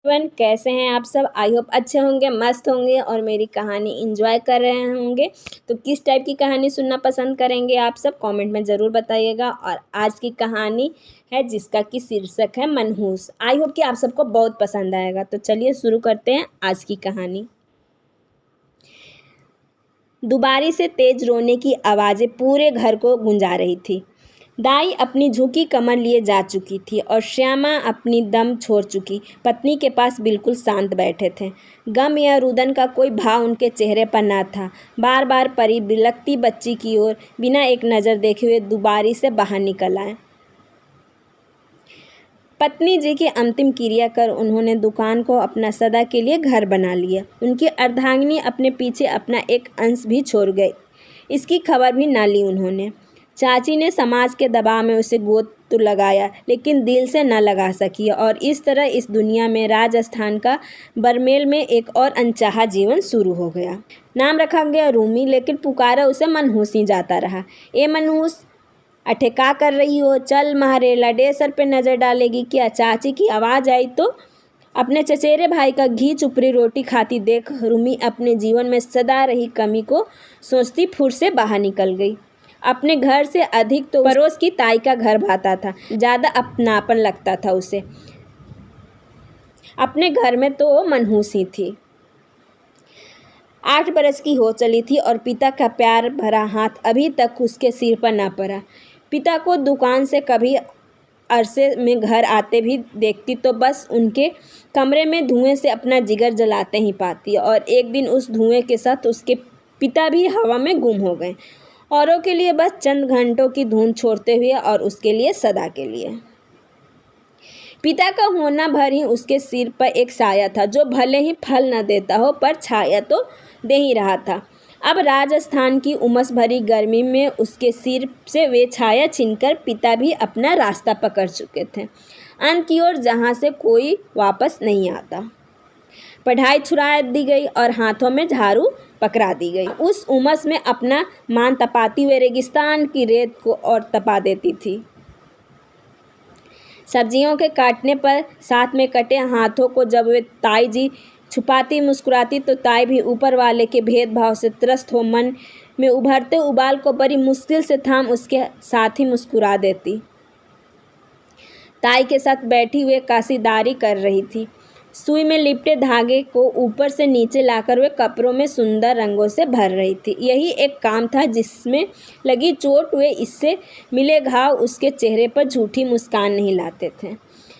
Everyone, कैसे हैं आप सब। आई होप अच्छे होंगे, मस्त होंगे और मेरी कहानी एंजॉय कर रहे होंगे। तो किस टाइप की कहानी सुनना पसंद करेंगे आप सब कमेंट में ज़रूर बताइएगा। और आज की कहानी है जिसका कि शीर्षक है मनहूस। आई होप कि आप सबको बहुत पसंद आएगा। तो चलिए शुरू करते हैं आज की कहानी। दुबारी से तेज रोने की आवाज़ें पूरे घर को गुंजा रही थी। दाई अपनी झुकी कमर लिए जा चुकी थी और श्यामा अपनी दम छोड़ चुकी पत्नी के पास बिल्कुल शांत बैठे थे। गम या रुदन का कोई भाव उनके चेहरे पर ना था। बार बार परी बिलखती बच्ची की ओर बिना एक नज़र देखे हुए दुबारी से बाहर निकल आए। पत्नी जी की अंतिम क्रिया कर उन्होंने दुकान को अपना सदा के लिए घर बना लिया। उनकी अर्धांगिनी अपने पीछे अपना एक अंश भी छोड़ गई। इसकी खबर भी ना ली उन्होंने। चाची ने समाज के दबाव में उसे गोद तो लगाया, लेकिन दिल से न लगा सकी और इस तरह इस दुनिया में राजस्थान का बरमेल में एक और अनचाहा जीवन शुरू हो गया। नाम रखा गया रूमी, लेकिन पुकारा उसे मनहूस ही जाता रहा। ए मनहूस, अठे का कर रही हो? चल महारेला डेसर पे नज़र डालेगी क्या? चाची की आवाज़ आई तो अपने चचेरे भाई का घी चुपड़ी रोटी खाती देख रूमी अपने जीवन में सदा रही कमी को सोचती फुर से बाहर निकल गई। अपने घर से अधिक तो पड़ोस की ताई का घर भाता था। ज़्यादा अपनापन लगता था उसे। अपने घर में तो मनहूसी थी। 8 बरस की हो चली थी और पिता का प्यार भरा हाथ अभी तक उसके सिर पर ना पड़ा। पिता को दुकान से कभी अरसे में घर आते भी देखती तो बस उनके कमरे में धुएं से अपना जिगर जलाते ही पाती। और एक दिन उस धुएं के साथ उसके पिता भी हवा में गुम हो गए, औरों के लिए बस चंद घंटों की धुन छोड़ते हुए और उसके लिए सदा के लिए। पिता का होना भर ही उसके सिर पर एक साया था, जो भले ही फल न देता हो पर छाया तो दे ही रहा था। अब राजस्थान की उमस भरी गर्मी में उसके सिर से वे छाया छीनकर पिता भी अपना रास्ता पकड़ चुके थे, अंत की ओर जहाँ से कोई वापस नहीं आता। पढ़ाई छुड़ा दी गई और हाथों में झाड़ू पकड़ा दी गई। उस उमस में अपना मान तपाती हुए रेगिस्तान की रेत को और तपा देती थी। सब्जियों के काटने पर साथ में कटे हाथों को जब वे ताई जी छुपाती मुस्कुराती तो ताई भी ऊपर वाले के भेदभाव से त्रस्त हो मन में उभरते उबाल को बड़ी मुश्किल से थाम उसके साथ ही मुस्कुरा देती। ताई के साथ बैठी हुए कासीदारी कर रही थी। सुई में लिपटे धागे को ऊपर से नीचे लाकर वे कपड़ों में सुंदर रंगों से भर रही थी। यही एक काम था जिसमें लगी चोट वे इससे मिले घाव उसके चेहरे पर झूठी मुस्कान नहीं लाते थे।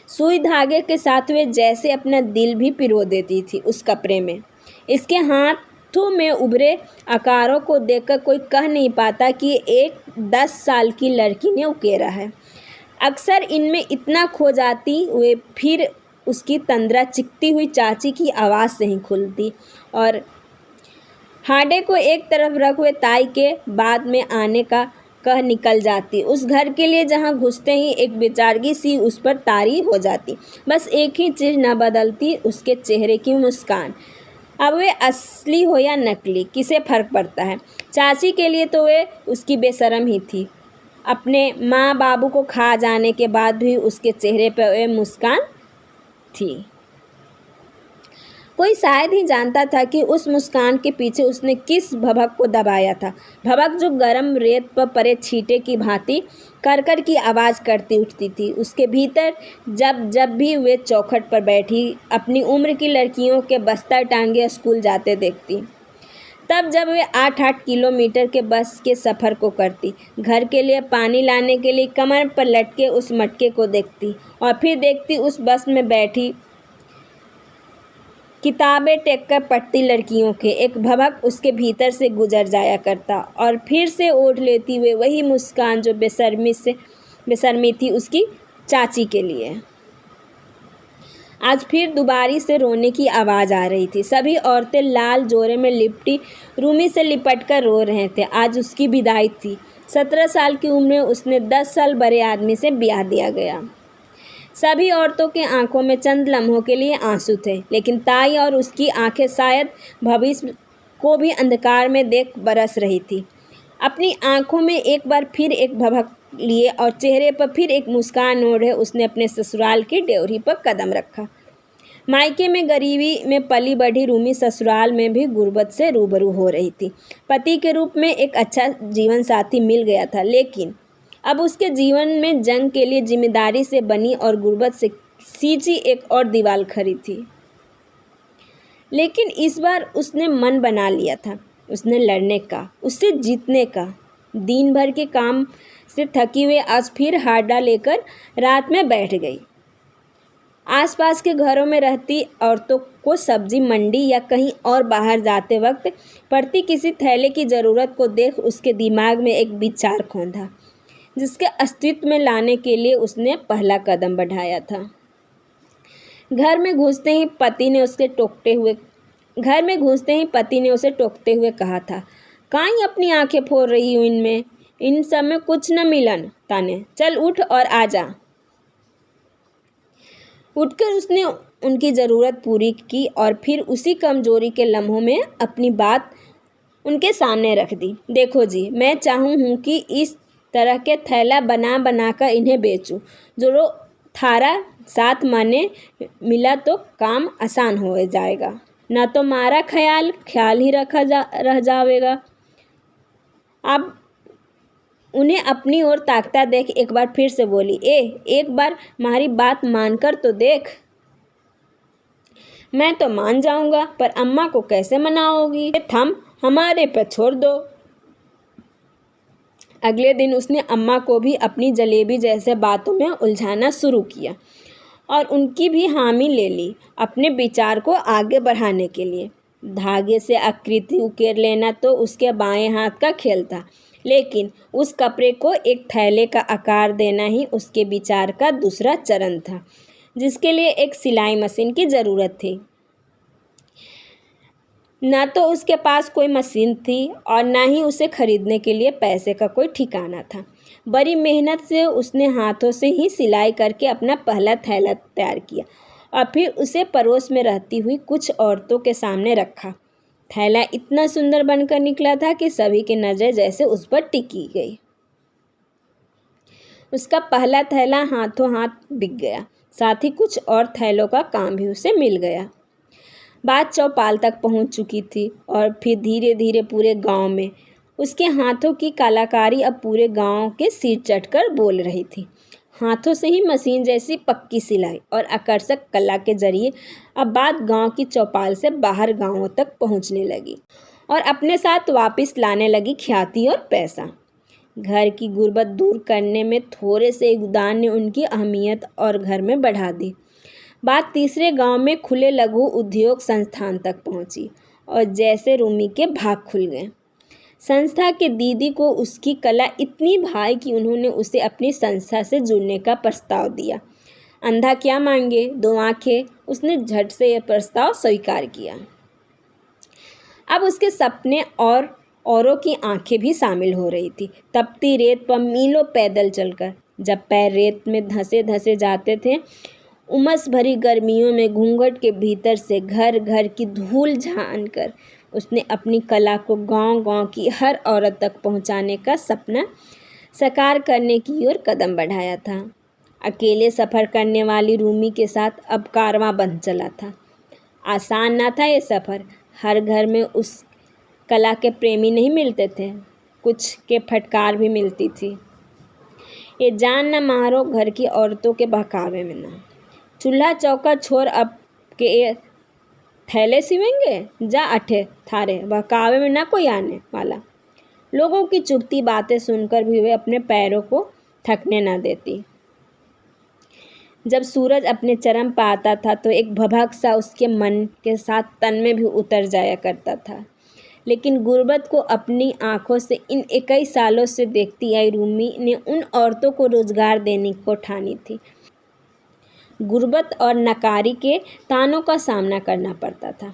सुई धागे के साथ वे जैसे अपना दिल भी पिरो देती थी उस कपड़े में। इसके हाथों में उभरे आकारों को देखकर कोई कह नहीं पाता कि एक 10 साल की लड़की ने उकेरा है। अक्सर इनमें इतना खो जाती वे फिर उसकी तंद्रा चिकती हुई चाची की आवाज़ से ही खुलती और हाडे को एक तरफ रख हुए ताई के बाद में आने का कह निकल जाती उस घर के लिए जहां घुसते ही एक बेचारगी सी उस पर तारी हो जाती। बस एक ही चीज़ न बदलती, उसके चेहरे की मुस्कान। अब वे असली हो या नकली किसे फ़र्क पड़ता है। चाची के लिए तो वे उसकी बेशरम ही थी। अपने माँ बाबू को खा जाने के बाद भी उसके चेहरे पर वे मुस्कान थी। कोई शायद ही जानता था कि उस मुस्कान के पीछे उसने किस भभक को दबाया था। भभक जो गरम रेत पर पड़े छींटे की भांति करकर की आवाज़ करती उठती थी उसके भीतर। जब जब भी वे चौखट पर बैठी अपनी उम्र की लड़कियों के बस्तर टांगे स्कूल जाते देखती, तब जब वे 8-8 किलोमीटर के बस के सफ़र को करती, घर के लिए पानी लाने के लिए कमर पर लटके उस मटके को देखती और फिर देखती उस बस में बैठी किताबें टेक कर पढ़ती लड़कियों के, एक भभक उसके भीतर से गुजर जाया करता और फिर से ओढ़ लेती वे वही मुस्कान जो बेशर्मी थी उसकी चाची के लिए। आज फिर दुबारी से रोने की आवाज़ आ रही थी। सभी औरतें लाल जोरे में लिपटी रूमी से लिपट कर रो रहे थे। आज उसकी विदाई थी। 17 साल की उम्र में उसने 10 साल बड़े आदमी से ब्याह दिया गया। सभी औरतों के आंखों में चंद लम्हों के लिए आंसू थे, लेकिन ताई और उसकी आंखें शायद भविष्य को भी अंधकार में देख बरस रही थी। अपनी आंखों में एक बार फिर एक भभक लिए और चेहरे पर फिर एक मुस्कान ओढ़े उसने अपने ससुराल की ड्योढ़ी पर कदम रखा। मायके में गरीबी में पली बढ़ी रूमी ससुराल में भी गुर्बत से रूबरू हो रही थी। पति के रूप में एक अच्छा जीवन साथी मिल गया था, लेकिन अब उसके जीवन में जंग के लिए जिम्मेदारी से बनी और गुर्बत से सींची एक और दीवार खड़ी थी। लेकिन इस बार उसने मन बना लिया था, उसने लड़ने का, उससे जीतने का। दिन भर के काम से थकी हुए आज फिर हार्डा लेकर रात में बैठ गई। आसपास के घरों में रहती औरतों को सब्जी मंडी या कहीं और बाहर जाते वक्त पड़ती किसी थैले की ज़रूरत को देख उसके दिमाग में एक विचार खोंधा, जिसके अस्तित्व में लाने के लिए उसने पहला कदम बढ़ाया था। घर में घुसते ही पति ने उसे टोकते हुए कहा था, काहीं अपनी आंखें फोड़ रही हूँ, इन सब में कुछ न मिलन ताने, चल उठ और आ जा। उठकर उसने उनकी ज़रूरत पूरी की और फिर उसी कमज़ोरी के लम्हों में अपनी बात उनके सामने रख दी। देखो जी, मैं चाहूँ कि इस तरह के थैला बना बना कर इन्हें बेचूं, जो थारा साथ माने मिला तो काम आसान हो जाएगा, ना तो मारा ख्याल ही रह जाएगा। अब उन्हें अपनी ओर ताकता देख एक बार फिर से बोली, एक बार हमारी बात मानकर तो देख। मैं तो मान जाऊंगा, पर अम्मा को कैसे मनाओगी? थम हमारे पर छोड़ दो। अगले दिन उसने अम्मा को भी अपनी जलेबी जैसे बातों में उलझाना शुरू किया और उनकी भी हामी ले ली अपने विचार को आगे बढ़ाने के लिए। धागे से आकृति उकेर लेना तो उसके बाएं हाथ का खेल था, लेकिन उस कपड़े को एक थैले का आकार देना ही उसके विचार का दूसरा चरण था, जिसके लिए एक सिलाई मशीन की ज़रूरत थी। ना तो उसके पास कोई मशीन थी और ना ही उसे खरीदने के लिए पैसे का कोई ठिकाना था। बड़ी मेहनत से उसने हाथों से ही सिलाई करके अपना पहला थैला तैयार किया और फिर उसे पड़ोस में रहती हुई कुछ औरतों के सामने रखा। थैला इतना सुंदर बनकर निकला था कि सभी की नज़र जैसे उस पर टिकी गई। उसका पहला थैला हाथों हाथ बिक गया, साथ ही कुछ और थैलों का काम भी उसे मिल गया। बात चौपाल तक पहुंच चुकी थी और फिर धीरे धीरे पूरे गांव में उसके हाथों की कलाकारी अब पूरे गांव के सिर चढ़कर बोल रही थी। हाथों से ही मशीन जैसी पक्की सिलाई और आकर्षक कला के जरिए अब बात गांव की चौपाल से बाहर गांवों तक पहुंचने लगी और अपने साथ वापस लाने लगी ख्याति और पैसा। घर की गुर्बत दूर करने में थोड़े से योगदान ने उनकी अहमियत और घर में बढ़ा दी। बात तीसरे गांव में खुले लघु उद्योग संस्थान तक पहुंची और जैसे रूमी के भाग खुल गए। संस्था के दीदी को उसकी कला इतनी भाई कि उन्होंने उसे अपनी संस्था से जुड़ने का प्रस्ताव दिया। अंधा क्या मांगे, दो आंखें, उसने झट से यह प्रस्ताव स्वीकार किया। अब उसके सपने और औरों की आंखें भी शामिल हो रही थी। तपती रेत पर मीलों पैदल चलकर जब पैर रेत में धंसे धंसे जाते थे, उमस भरी गर्मियों में घूंघट के भीतर से घर घर की धूल झानकर उसने अपनी कला को गांव-गांव की हर औरत तक पहुंचाने का सपना साकार करने की ओर कदम बढ़ाया था। अकेले सफ़र करने वाली रूमी के साथ अब कारवां बंध चला था। आसान ना था ये सफ़र। हर घर में उस कला के प्रेमी नहीं मिलते थे, कुछ के फटकार भी मिलती थी। ये जान न मारो घर की औरतों के बहकावे में ना। चूल्हा चौका छोड़ अब के ये थैले सिवेंगे, जा अठे थारे बहकावे में ना कोई आने वाला। लोगों की चुभती बातें सुनकर भी वे अपने पैरों को थकने ना देती। जब सूरज अपने चरम पर आता था तो एक भभक सा उसके मन के साथ तन में भी उतर जाया करता था। लेकिन गुर्बत को अपनी आंखों से इन 21 सालों से देखती आई रूमी ने उन औरतों को रोजगार देने को ठानी थी। गुर्बत और नकारी के तानों का सामना करना पड़ता था।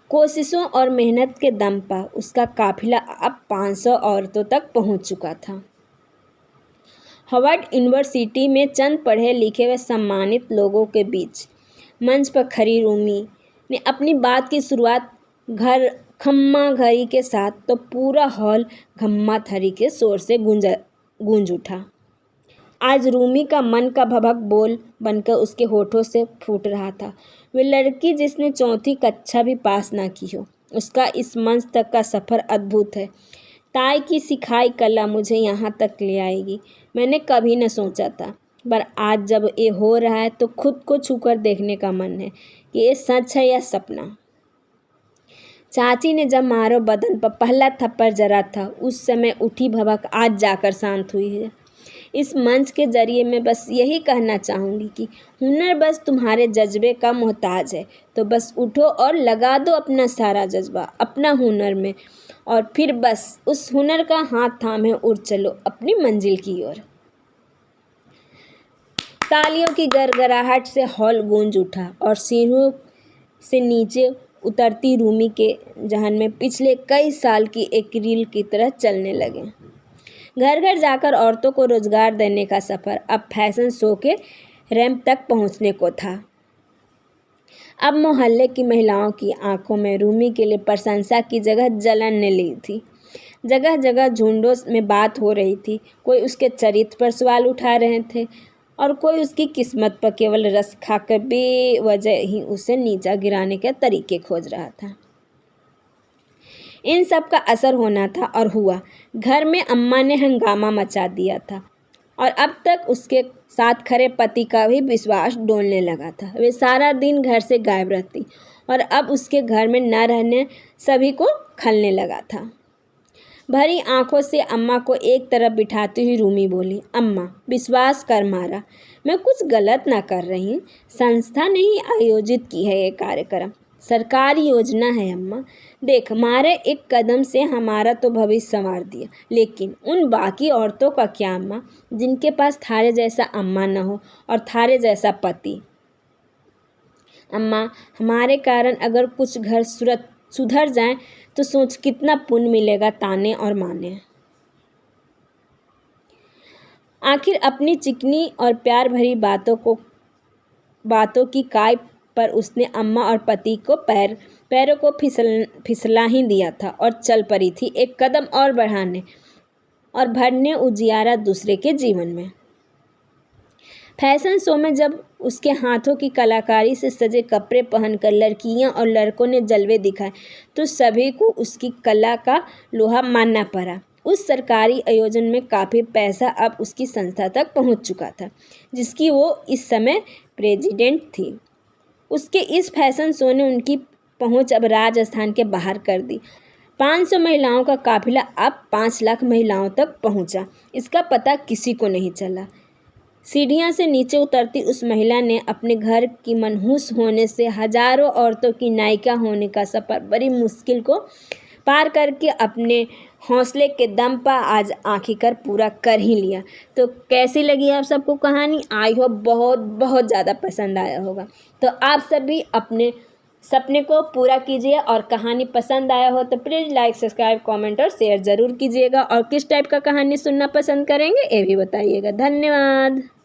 कोशिशों और मेहनत के दम पर उसका काफिला अब 500 औरतों तक पहुंच चुका था। हार्वर्ड यूनिवर्सिटी में चंद पढ़े लिखे व सम्मानित लोगों के बीच मंच पर खड़ी रूमी ने अपनी बात की शुरुआत खम्मा घड़ी के साथ तो पूरा हॉल खम्मा थरी के शोर से गूंज उठा। आज रूमी का मन का भभक बोल बनकर उसके होठों से फूट रहा था। वे लड़की जिसने 4वीं कक्षा भी पास ना की हो, उसका इस मंच तक का सफ़र अद्भुत है। ताई की सिखाई कला मुझे यहाँ तक ले आएगी, मैंने कभी न सोचा था, पर आज जब ये हो रहा है तो खुद को छूकर देखने का मन है कि ये सच है या सपना। चाची ने जब मारो बदन पर पहला थप्पड़ जरा था, उस समय उठी भभक आज जाकर शांत हुई है। इस मंच के जरिए मैं बस यही कहना चाहूँगी कि हुनर बस तुम्हारे जज्बे का मोहताज है, तो बस उठो और लगा दो अपना सारा जज्बा अपना हुनर में, और फिर बस उस हुनर का हाथ थामे उड़ चलो अपनी मंजिल की ओर। तालियों की गड़गड़ाहट से हॉल गूंज उठा और सीढ़ियों से नीचे उतरती रूमी के जहन में पिछले कई साल की एक रील की तरह चलने लगे। घर घर जाकर औरतों को रोजगार देने का सफ़र अब फैशन शो के रैंप तक पहुंचने को था। अब मोहल्ले की महिलाओं की आंखों में रूमी के लिए प्रशंसा की जगह जलन ने ली थी। जगह जगह झुंडों में बात हो रही थी, कोई उसके चरित्र पर सवाल उठा रहे थे और कोई उसकी किस्मत पर केवल रस खाकर बेवजह ही उसे नीचा गिराने के तरीके खोज रहा था। इन सब का असर होना था और हुआ। घर में अम्मा ने हंगामा मचा दिया था और अब तक उसके साथ खड़े पति का भी विश्वास डोलने लगा था। वे सारा दिन घर से गायब रहती और अब उसके घर में न रहने सभी को खलने लगा था। भरी आंखों से अम्मा को एक तरफ बिठाती हुई रूमी बोली, अम्मा विश्वास कर मारा, मैं कुछ गलत ना कर रही हूँ। संस्था ने ही आयोजित की है ये कार्यक्रम, सरकारी योजना है अम्मा। देख मारे एक कदम से हमारा तो भविष्य संवार दिया, लेकिन उन बाकी औरतों का क्या अम्मा, जिनके पास थारे जैसा अम्मा न हो और थारे जैसा पति। अम्मा हमारे कारण अगर कुछ घर सुधर जाएं तो सोच कितना पुण्य मिलेगा ताने और माने। आखिर अपनी चिकनी और प्यार भरी बातों की काय पर उसने अम्मा और पति को पैरों को फिसला ही दिया था और चल पड़ी थी एक कदम और बढ़ाने और भरने उजियारा दूसरे के जीवन में। फैशन शो में जब उसके हाथों की कलाकारी से सजे कपड़े पहनकर लड़कियां और लड़कों ने जलवे दिखाए तो सभी को उसकी कला का लोहा मानना पड़ा। उस सरकारी आयोजन में काफ़ी पैसा अब उसकी संस्था तक पहुंच चुका था, जिसकी वो इस समय प्रेसिडेंट थी। उसके इस फैशन शो ने उनकी पहुंच अब राजस्थान के बाहर कर दी। 500 महिलाओं का काफिला अब 5 लाख महिलाओं तक पहुंचा। इसका पता किसी को नहीं चला। सीढ़ियां से नीचे उतरती उस महिला ने अपने घर की मनहूस होने से हजारों औरतों की नायिका होने का सफ़र बड़ी मुश्किल को पार करके अपने हौसले के दम पर आज आखिरकार पूरा कर ही लिया। तो कैसी लगी आप सबको कहानी? आई हो बहुत बहुत ज़्यादा पसंद आया होगा। तो आप सभी अपने सपने को पूरा कीजिए और कहानी पसंद आया हो तो प्लीज़ लाइक सब्सक्राइब कमेंट और शेयर ज़रूर कीजिएगा। और किस टाइप का कहानी सुनना पसंद करेंगे ये भी बताइएगा। धन्यवाद।